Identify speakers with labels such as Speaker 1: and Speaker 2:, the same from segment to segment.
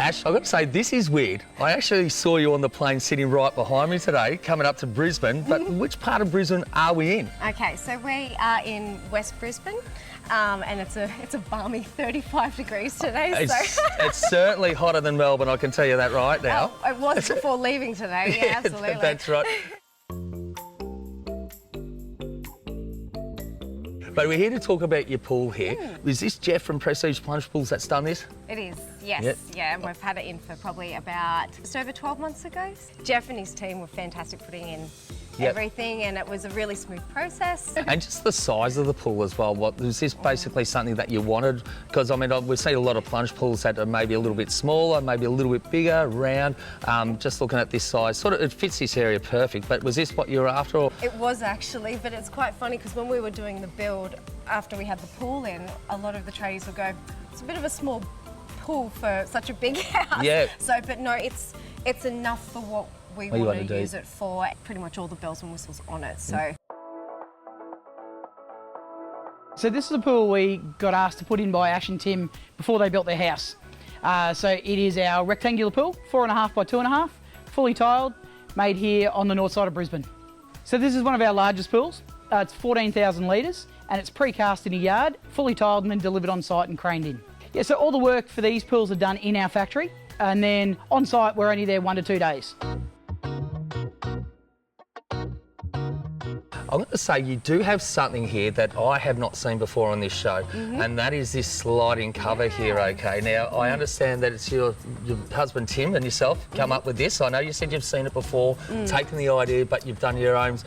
Speaker 1: Ash, I've got to say, this is weird. I actually saw you on the plane sitting right behind me today, coming up to Brisbane, but which part of Brisbane are we in?
Speaker 2: Okay, so we are in West Brisbane, and it's a balmy 35 degrees today.
Speaker 1: It's certainly hotter than Melbourne, I can tell you that right now.
Speaker 2: Oh, it was before leaving today, yeah, absolutely.
Speaker 1: That's right. But we're here to talk about your pool here. Is this Jeff from Prestige Plunge Pools that's done this?
Speaker 2: It is, yes.
Speaker 1: Yep.
Speaker 2: Yeah, and we've had it in for probably about just over 12 months ago. Jeff and his team were fantastic putting in everything, and it was a really smooth process.
Speaker 1: And just the size of the pool as well. Was this basically something that you wanted? Because, I mean, we've seen a lot of plunge pools that are maybe a little bit smaller, maybe a little bit bigger, round. Just looking at this size, sort of, it fits this area perfect. But was this what you were after? Or?
Speaker 2: It was actually, but it's quite funny because when we were doing the build, after we had the pool in, a lot of the tradies would go, it's a bit of a small pool for such a big house.
Speaker 1: Yeah.
Speaker 2: So, but no, it's enough for what we want to use it for. Pretty much all the bells and whistles on it. So.
Speaker 3: So this is a pool we got asked to put in by Ash and Tim before they built their house. So it is our rectangular pool, 4.5 by 2.5, fully tiled, made here on the north side of Brisbane. So this is one of our largest pools. It's 14,000 litres and it's pre-cast in a yard, fully tiled and then delivered on site and craned in. Yeah, so all the work for these pools are done in our factory, and then on site we're only there 1 to 2 days.
Speaker 1: I'm going to say you do have something here that I have not seen before on this show, and that is this sliding cover here, okay? Now, I understand that it's your husband Tim and yourself come up with this. I know you said you've seen it before, taken the idea, but you've done your own,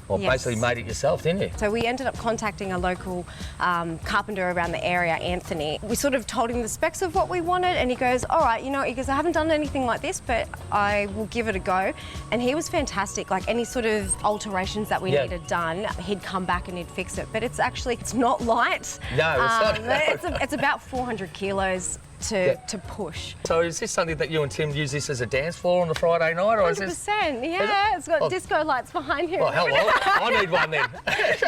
Speaker 1: well, basically made it yourself, didn't you?
Speaker 2: So we ended up contacting a local carpenter around the area, Anthony. We sort of told him the specs of what we wanted, and he goes, all right, you know, he goes, I haven't done anything like this, but I will give it a go. And he was fantastic. Like any sort of alterations that we needed done, he'd come back and he'd fix it. But it's not light.
Speaker 1: No, it's not.
Speaker 2: It's about 400 kilos to push.
Speaker 1: So is this something that you and Tim use this as a dance floor on a Friday night? Or
Speaker 2: 100%,
Speaker 1: is this...
Speaker 2: yeah. It's got disco lights behind you.
Speaker 1: Oh, hell, I need one then.
Speaker 2: No, it's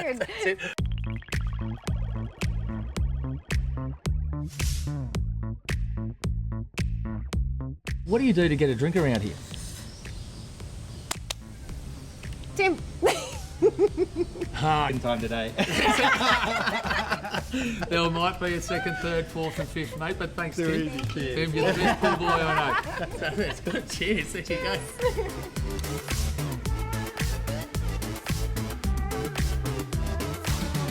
Speaker 2: good.
Speaker 1: That's it. What do you do to get a drink around here?
Speaker 2: Tim.
Speaker 4: In time today. There might be a second, third, fourth and fifth, mate, but thanks, Tim.
Speaker 5: Easy, cheers.
Speaker 4: Tim, you're the best pool boy I know.
Speaker 1: That's good. Cheers. There you go.